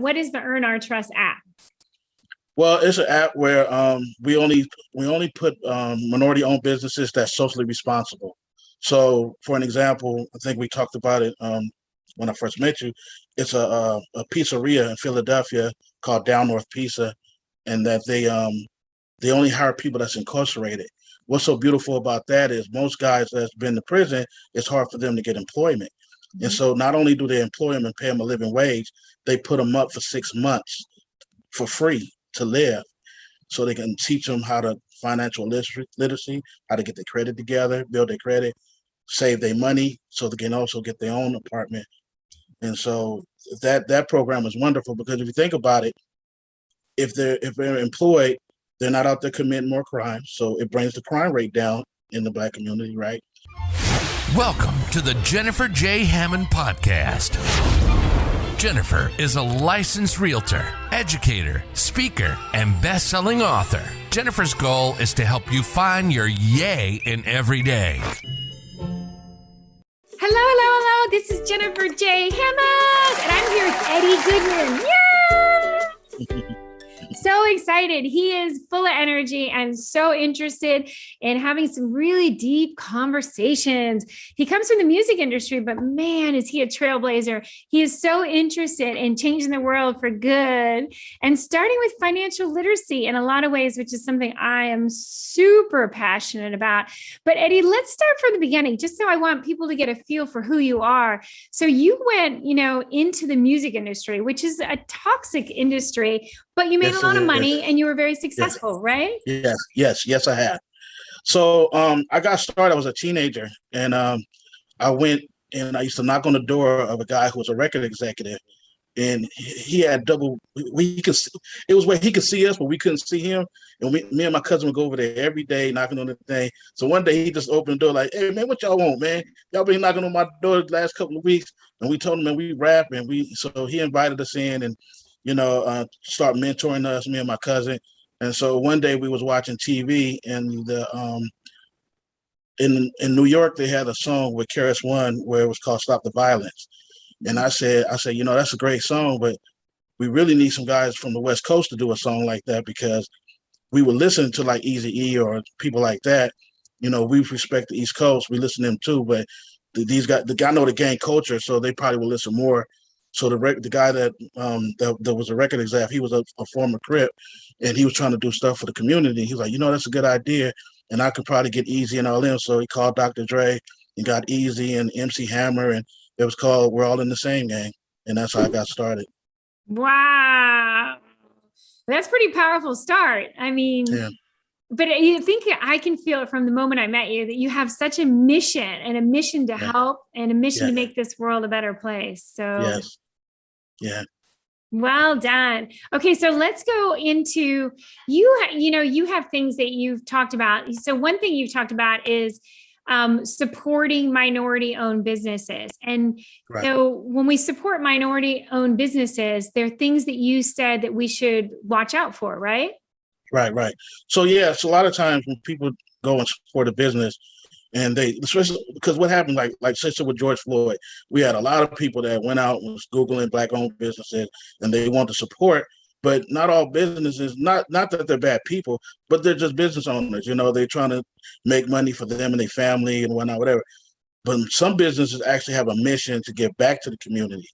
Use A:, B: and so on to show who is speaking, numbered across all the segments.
A: What is the Earn Our Trust app?
B: Well, it's an app where we only put minority-owned businesses that's socially responsible. So, for an example, I think we talked about it when I first met you. It's a pizzeria in Philadelphia called Down North Pizza, and that they only hire people that's incarcerated. What's so beautiful about that is most guys that's been to prison, it's hard for them to get employment. Mm-hmm. And so not only do they employ them and pay them a living wage, they put them up for 6 months for free to live, so they can teach them how to financial literacy, how to get their credit together, build their credit, save their money, so they can also get their own apartment. And so that program is wonderful, because if you think about it, if they're employed, they're not out there committing more crimes, so it brings the crime rate down in the Black community, right?
C: Welcome to the Jennifer J. Hammond Podcast. Jennifer is a licensed realtor, educator, speaker, and best-selling author. Jennifer's goal is to help you find your yay in every day.
A: Hello. This is Jennifer J. Hammond, and I'm here with Eddie Goodman. Yay! So excited. He is full of energy and so interested in having some really deep conversations. He comes from the music industry, but man, is he a trailblazer. He is so interested in changing the world for good and starting with financial literacy in a lot of ways, which is something I am super passionate about. But Eddie, let's start from the beginning, just so I want people to get a feel for who you are. So you went, into the music industry, which is a toxic industry, but you made a lot of money and you were very successful, right?
B: Yes, I have. So I got started, I was a teenager, and I went and I used to knock on the door of a guy who was a record executive, and he had it was where he could see us, but we couldn't see him. And me and my cousin would go over there every day knocking on the thing. So one day he just opened the door like, "Hey man, what y'all want, man? Y'all been knocking on my door the last couple of weeks." And we told him, man, we rap, and so he invited us in and start mentoring us, me and my cousin. And so one day we was watching TV, and in New York they had a song with Karis One where it was called "Stop the Violence." And I said, that's a great song, but we really need some guys from the West Coast to do a song like that, because we were listening to like Eazy-E or people like that. We respect the East Coast, we listen to them too, but these guys, the guy know the gang culture, so they probably will listen more. So the guy that was a record exec, he was a former Crip, and he was trying to do stuff for the community. He was like, that's a good idea, and I could probably get Eazy and all them. So he called Dr. Dre and got Eazy and MC Hammer, and it was called "We're All in the Same Gang," and that's how I got started.
A: Wow, that's a pretty powerful start. I mean, yeah. But you think I can feel it from the moment I met you that you have such a mission to help and a mission to make this world a better place. So
B: yes. Yeah.
A: Well done. Okay. So let's go into, you have things that you've talked about. So one thing you've talked about is supporting minority-owned businesses. And so when we support minority-owned businesses, there are things that you said that we should watch out for, right?
B: Right. So a lot of times when people go and support a business, and especially because what happened, like say with George Floyd, we had a lot of people that went out and was Googling Black-owned businesses, and they want to support, but not all businesses, not that they're bad people, but they're just business owners. They're trying to make money for them and their family and whatnot, whatever. But some businesses actually have a mission to give back to the community.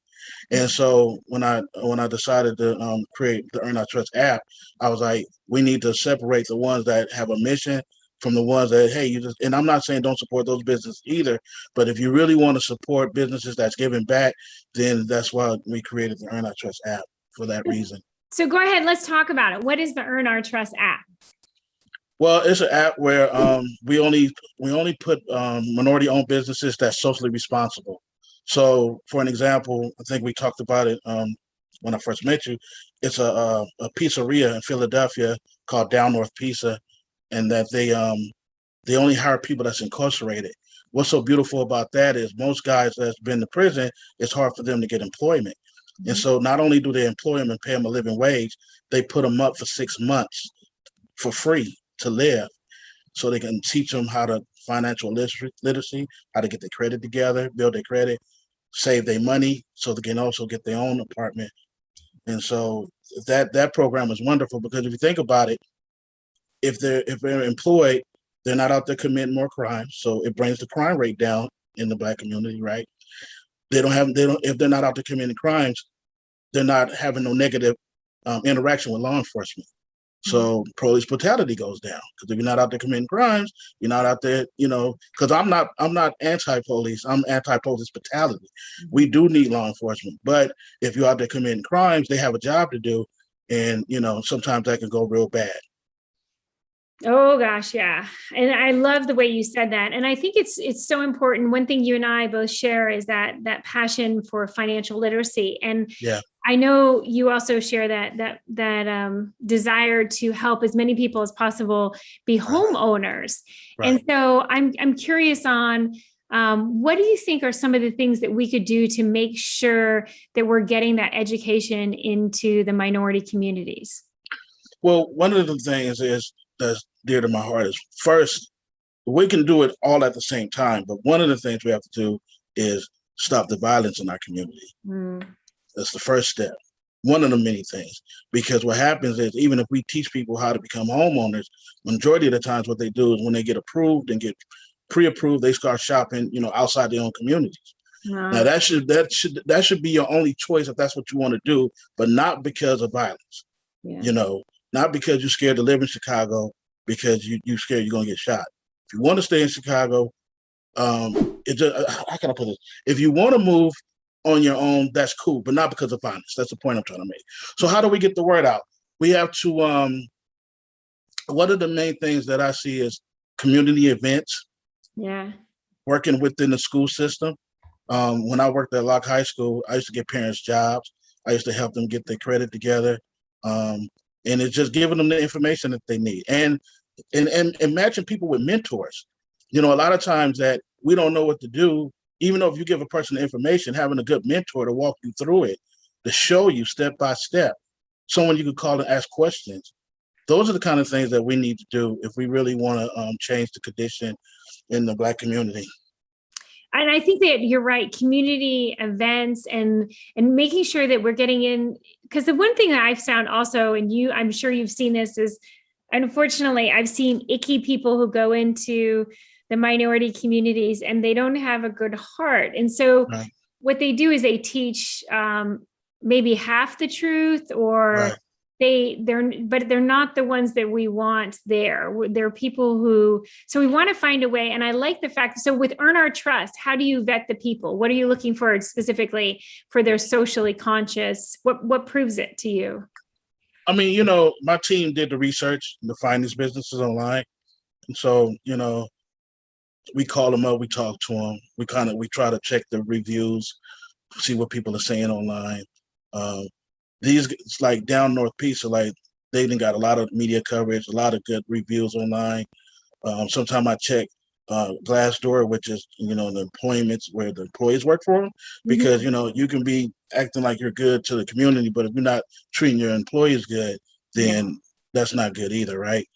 B: And so when I decided to create the Earn Our Trust app, I was like, we need to separate the ones that have a mission from the ones that, hey, and I'm not saying don't support those businesses either, but if you really want to support businesses that's giving back, then that's why we created the Earn Our Trust app, for that reason.
A: So go ahead, let's talk about it. What is the Earn Our Trust app?
B: Well, it's an app where we only put minority-owned businesses that's socially responsible. So, for an example, I think we talked about it when I first met you. It's a pizzeria in Philadelphia called Down North Pizza, and that they only hire people that's incarcerated. What's so beautiful about that is most guys that's been to prison, it's hard for them to get employment. Mm-hmm. And so not only do they employ them and pay them a living wage, they put them up for 6 months for free to live, so they can teach them how to financial literacy, how to get their credit together, build their credit, save their money, so they can also get their own apartment. And so that program is wonderful because if you think about it, if they're employed, they're not out there committing more crimes. So it brings the crime rate down in the Black community, right? If they're not out there committing crimes, they're not having no negative interaction with law enforcement. So police brutality goes down because if you're not out there committing crimes, you're not out there, because I'm not anti-police, I'm anti-police brutality. We do need law enforcement, but if you're out there committing crimes, they have a job to do, and sometimes that can go real bad.
A: Oh gosh, yeah. And I love the way you said that. And I think it's so important. One thing you and I both share is that passion for financial literacy. And
B: yeah.
A: I know you also share that desire to help as many people as possible be homeowners. Right. And so I'm curious on what do you think are some of the things that we could do to make sure that we're getting that education into the minority communities?
B: Well, one of the things that's dear to my heart is, first, we can do it all at the same time, but one of the things we have to do is stop the violence in our community. That's the first step, one of the many things, because what happens is even if we teach people how to become homeowners, majority of the times what they do is when they get approved and get pre-approved, they start shopping, outside their own communities. Now that should be your only choice if that's what you want to do, but not because of violence. Not because you're scared to live in Chicago, because you're scared you're gonna get shot. If you want to stay in Chicago, how can I put this? If you want to move on your own, that's cool, but not because of violence. That's the point I'm trying to make. So how do we get the word out? We have to, one of the main things that I see is community events. Yeah. Working within the school system. When I worked at Locke High School, I used to get parents jobs. I used to help them get their credit together. And it's just giving them the information that they need. And imagine people with mentors. A lot of times that we don't know what to do, even though if you give a person the information, having a good mentor to walk you through it, to show you step by step, someone you could call and ask questions. Those are the kind of things that we need to do if we really want to change the condition in the Black community.
A: And I think that you're right, community events and making sure that we're getting in, because the one thing that I've found also, and I'm sure you've seen this, is unfortunately, I've seen icky people who go into the minority communities and they don't have a good heart. And so what they do is they teach maybe half the truth, or they're not the ones that we want there. They're people who, so we want to find a way. And I like the fact, so with Earn Our Trust, how do you vet the people? What are you looking for specifically for their socially conscious? What proves it to you?
B: I mean, my team did the research to find these businesses online. And so, we call them up, we talk to them. We try to check the reviews, see what people are saying online. It's like down North Pizza, like they got a lot of media coverage, a lot of good reviews online. Sometimes I check Glassdoor, which is, the employments where the employees work for them, because, you can be acting like you're good to the community, but if you're not treating your employees good, then that's not good either, right?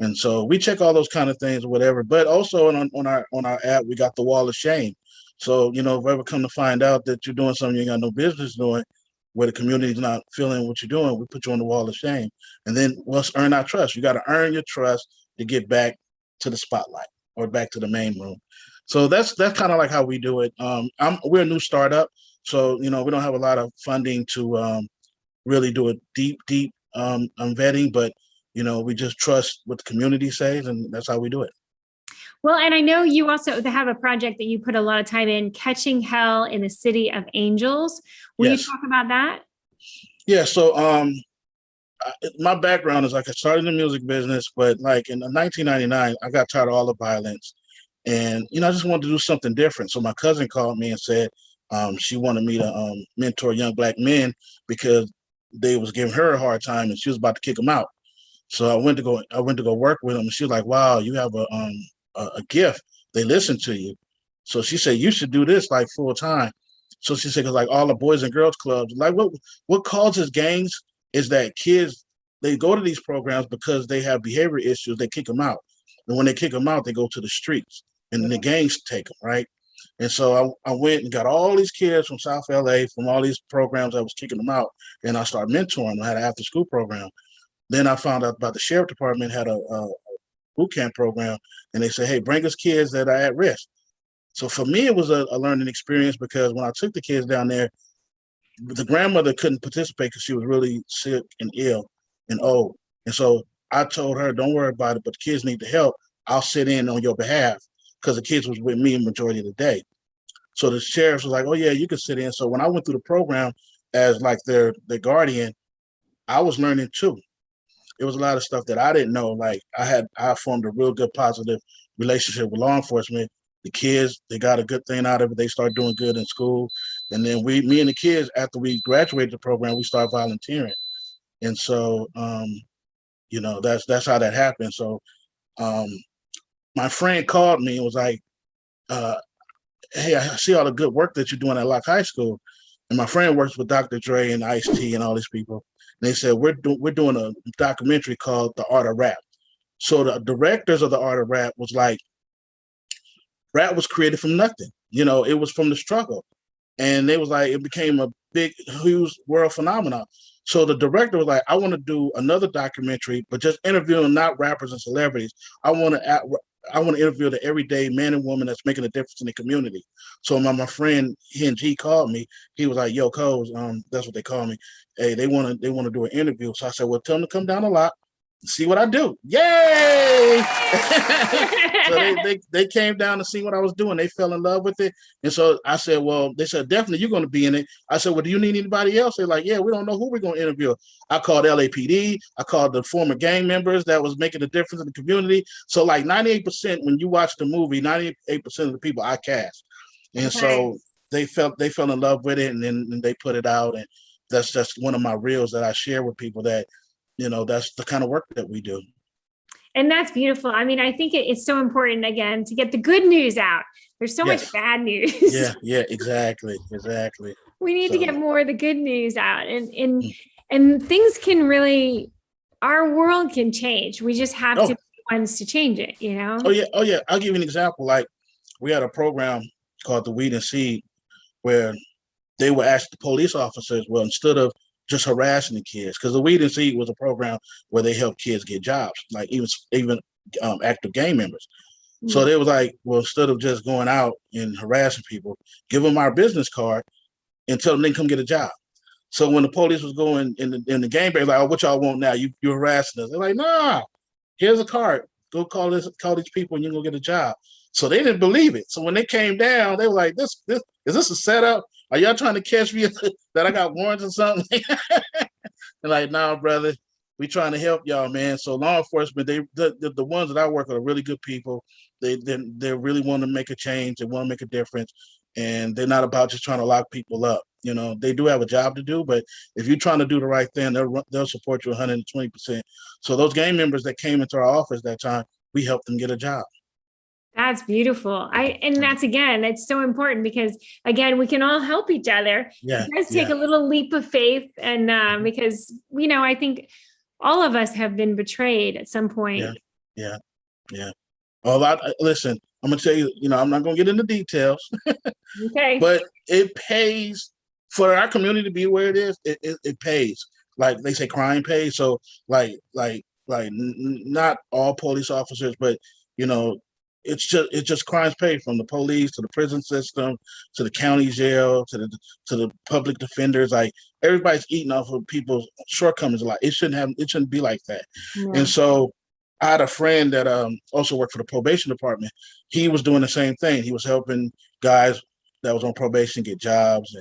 B: And so we check all those kind of things or whatever, but also on our app, we got the wall of shame. So, if I ever come to find out that you're doing something you ain't got no business doing, where the community is not feeling what you're doing, we put you on the wall of shame. And then let's earn our trust. You got to earn your trust to get back to the spotlight or back to the main room. So that's kind of like how we do it. We're a new startup, so we don't have a lot of funding to really do a deep vetting, but we just trust what the community says, and that's how we do it.
A: Well, and I know you also have a project that you put a lot of time in, Catching Hell in the City of Angels. Will you talk about that?
B: Yeah. So my background is, like, I started in the music business, but like in 1999, I got tired of all the violence, and I just wanted to do something different. So my cousin called me and said she wanted me to mentor young Black men because they was giving her a hard time and she was about to kick them out. So I went to go work with them, and she was like, "Wow, you have a gift. They listen to you." So she said, "You should do this like full time." So she said, because like all the boys and girls clubs, like what causes gangs is that kids, they go to these programs because they have behavior issues. They kick them out. And when they kick them out, they go to the streets and then the gangs take them, right? And so I went and got all these kids from South LA, from all these programs. I was kicking them out, and I started mentoring them. I had an after school program. Then I found out about the sheriff department had a boot camp program, and they said, hey, bring us kids that are at risk. So for me, it was a learning experience, because when I took the kids down there, the grandmother couldn't participate because she was really sick and ill and old. And so I told her, don't worry about it, but the kids need the help. I'll sit in on your behalf, because the kids was with me the majority of the day. So the sheriff was like, oh yeah, you can sit in. So when I went through the program as like their guardian, I was learning too. It was a lot of stuff that I didn't know. Like I formed a real good positive relationship with law enforcement. The kids, they got a good thing out of it. They started doing good in school. And then me and the kids, after we graduated the program, we started volunteering. And so, that's how that happened. So my friend called me and was like, hey, I see all the good work that you're doing at Locke High School. And my friend works with Dr. Dre and Ice-T and all these people. And they said, we're doing a documentary called The Art of Rap. So the directors of The Art of Rap was like, rap was created from nothing. It was from the struggle. And they was like, it became a big, huge world phenomenon. So the director was like, I want to do another documentary, but just interviewing not rappers and celebrities. I want to interview the everyday man and woman that's making a difference in the community. So my friend G called me. He was like, "Yo, Coles, that's what they call me. Hey, they want to do an interview." So I said, "Well, tell them to come down a lot, and see what I do." Yay! So they came down to see what I was doing. They fell in love with it, and so I said, "Well," they said, "Definitely you're going to be in it." I said, "Well, do you need anybody else?" They're like, "Yeah, we don't know who we're going to interview." I called LAPD. I called the former gang members that was making a difference in the community. So like 98%, when you watch the movie, 98% of the people I cast. And so they fell in love with it, and then they put it out. And that's just one of my reels that I share with people that, that's the kind of work that we do.
A: And that's beautiful. I mean, I think it's so important, again, to get the good news out. There's so much bad news.
B: Yeah, exactly.
A: We need to get more of the good news out, and things can really, our world can change. We just have to be the ones to change it,
B: Oh yeah. I'll give you an example. Like, we had a program called the Weed and Seed, where they would ask the police officers, well, instead of just harassing the kids, because the Weed and Seed was a program where they helped kids get jobs, like even active gang members. Mm-hmm. So they was like, well, instead of just going out and harassing people, give them our business card and tell them they can come get a job. So when the police was going in the gang bang, like, oh, what y'all want now? You're harassing us. They're like, nah, here's a card. Go call these people and you can go get a job. So they didn't believe it. So when they came down, they were like, this is this a setup? Are y'all trying to catch me that I got warrants or something? They're like, nah, brother, we trying to help y'all, man. So law enforcement, the ones that I work with are really good people. They really want to make a change. They want to make a difference. And they're not about just trying to lock people up. They do have a job to do, but if you're trying to do the right thing, they'll support you 120%. So those gang members that came into our office that time, we helped them get a job.
A: That's beautiful. And that's, again, it's so important, because again, we can all help each other.
B: Yeah,
A: it does take a little leap of faith. And because, I think all of us have been betrayed at some point.
B: Yeah. Listen, I'm going to tell you, I'm not going to get into details.
A: Okay.
B: But it pays for our community to be where it is. It pays. Like they say, crime pays. So like not all police officers, but it's just crimes paid, from the police to the prison system to the county jail to the public defenders. Like, everybody's eating off of people's shortcomings a lot. It shouldn't be like that. Yeah. And so I had a friend that also worked for the probation department. He was doing the same thing. He was helping guys that was on probation get jobs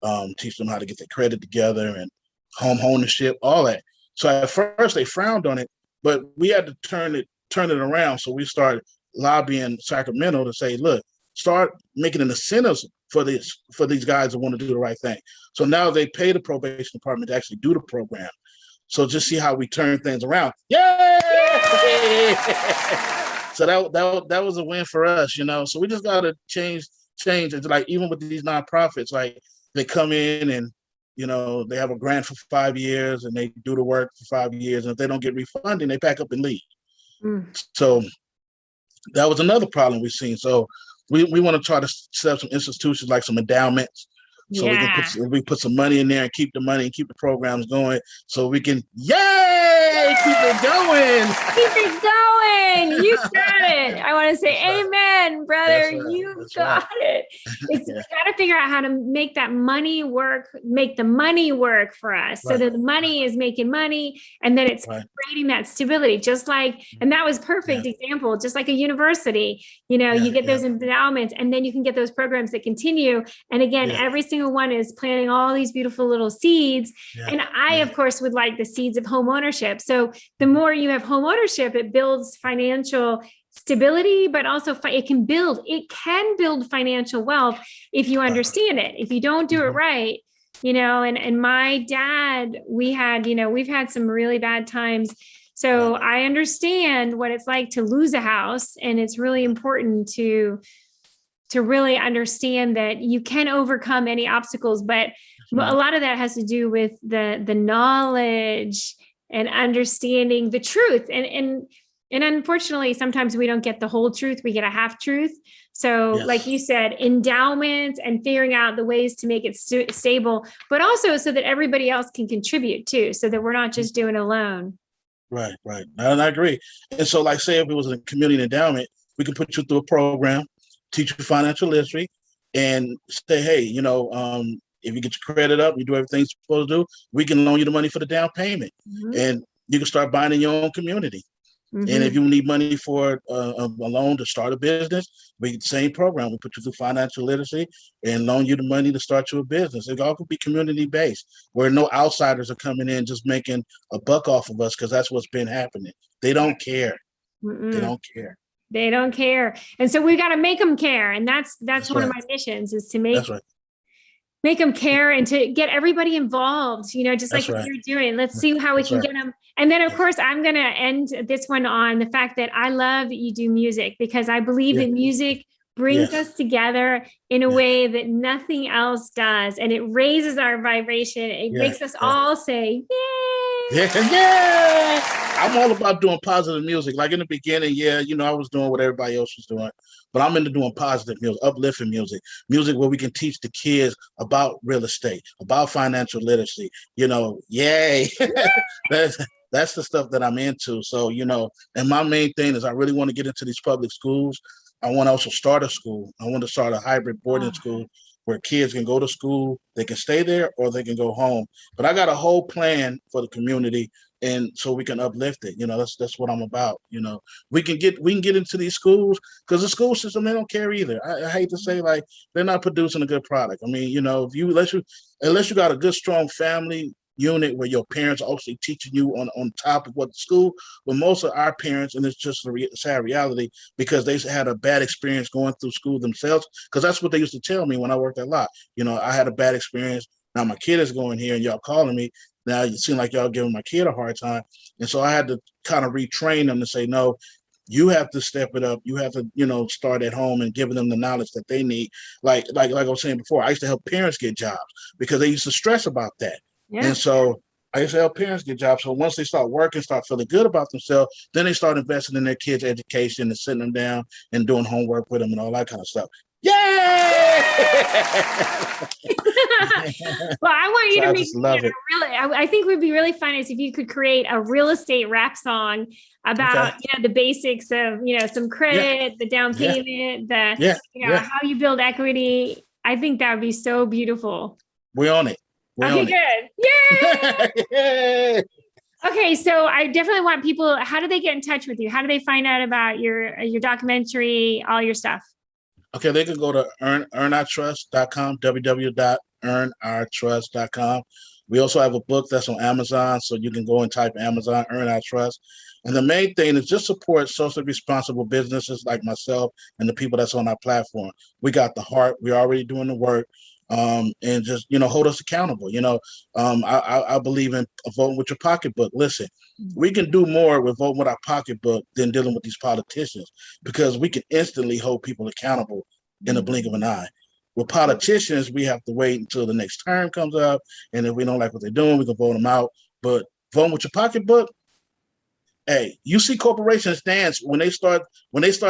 B: and teach them how to get their credit together and home ownership, all that. So at first they frowned on it, but we had to turn it around. So we started lobbying Sacramento to say, look, start making an incentives for these guys that want to do the right thing. So now they pay the probation department to actually do the program. So just see how we turn things around. Yay! So that was a win for us, So we just gotta change it. Like, even with these nonprofits, like, they come in and they have a grant for 5 years and they do the work for 5 years, and if they don't get refunded, they pack up and leave. So that was another problem we've seen. So we want to try to set up some institutions like some endowments. So we put some money in there and keep the money and keep the programs going so we can, keep it going.
A: Keep it going. You got it. I want to say amen, brother. You got it. It's we got to figure out how to make that money work, make the money work for us so that the money is making money and then it's creating that stability, just like, and that was perfect example, just like a university, you get those endowments and then you can get those programs that continue. And again, every single one is planting all these beautiful little seeds. And I, of course, would like the seeds of home ownership. So the more you have home ownership, it builds financial stability, but also it can build financial wealth if you understand it. If you don't do it right, and my dad, we've had some really bad times. So I understand what it's like to lose a house. And it's really important to really understand that you can overcome any obstacles, but a lot of that has to do with the knowledge and understanding the truth. And unfortunately, sometimes we don't get the whole truth. We get a half truth. So like you said, endowments and figuring out the ways to make it stable, but also so that everybody else can contribute too, so that we're not just doing it alone.
B: Right. And I agree. And so like, say if it was a community endowment, we can put you through a program, teach you financial literacy, and say, hey, if you get your credit up, you do everything you're supposed to do, we can loan you the money for the down payment. And you can start buying in your own community. And if you need money for a loan to start a business, same program. We put you through financial literacy and loan you the money to start your business. It all could be community-based, where no outsiders are coming in just making a buck off of us, because that's what's been happening. They don't care. They don't care.
A: They don't care. And so we got to make them care. And that's one of my missions, is to make them care and to get everybody involved, just like what you're doing. Let's see how we can get them. And then, of course, I'm going to end this one on the fact that I love that you do music, because I believe that music brings us together in a way that nothing else does. And it raises our vibration. It makes us all say, yay.
B: Yeah. I'm all about doing positive music. Like in the beginning, I was doing what everybody else was doing, but I'm into doing positive music, uplifting music where we can teach the kids about real estate, about financial literacy, yay. That's the stuff that I'm into. So, and my main thing is I really want to get into these public schools. I want to also start a school. I want to start a hybrid boarding school where kids can go to school, they can stay there, or they can go home. But I got a whole plan for the community, and so we can uplift it. That's what I'm about. We can get into these schools, because the school system, they don't care either. I hate to say, like, they're not producing a good product. I mean, unless you got a good, strong family unit where your parents are actually teaching you on top of what the school, but most of our parents, and it's just a sad reality, because they had a bad experience going through school themselves, because that's what they used to tell me when I worked at lot. I had a bad experience. Now my kid is going here and y'all calling me. Now you seem like y'all giving my kid a hard time. And so I had to kind of retrain them to say, no, you have to step it up. You have to, start at home and giving them the knowledge that they need. Like I was saying before, I used to help parents get jobs because they used to stress about that. Yeah. And so I used to help parents get jobs. So once they start working, start feeling good about themselves, then they start investing in their kids' education and sitting them down and doing homework with them and all that kind of stuff. Yay!
A: Well, I want you to make I think would be really fun is if you could create a real estate rap song about the basics of some credit, the down payment, how you build equity. I think that would be so beautiful.
B: We're on it.
A: Okay, good. Yay! Okay, so I definitely want people. How do they get in touch with you? How do they find out about your documentary, all your stuff?
B: Okay, they can go to earnourtrust.com, www.earnourtrust.com. We also have a book that's on Amazon, so you can go and type Amazon, Earn Our Trust. And the main thing is just support socially responsible businesses like myself and the people that's on our platform. We got the heart. We're already doing the work. And just, hold us accountable. I believe in voting with your pocketbook. Listen, we can do more with voting with our pocketbook than dealing with these politicians, because we can instantly hold people accountable in a blink of an eye. With politicians, we have to wait until the next term comes up. And if we don't like what they're doing, we can vote them out. But voting with your pocketbook, Hey, you see corporations dance when they start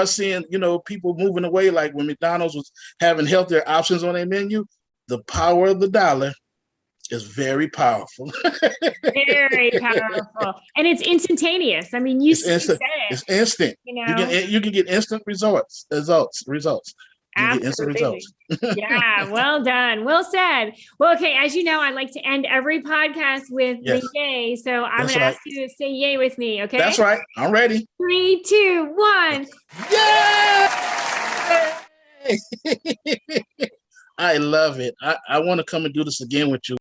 B: seeing, people moving away, like when McDonald's was having healthier options on their menu. The power of the dollar is very powerful.
A: Very powerful. And it's instantaneous. I mean, you said it.
B: It's instant. You can get instant results.
A: Absolutely. Yeah, well done. Well said. Well, okay, as you know, I like to end every podcast with the yay. So I'm going to ask you to say yay with me, okay?
B: That's right. I'm ready.
A: 3, 2, 1.
B: Yay! I love it. I want to come and do this again with you.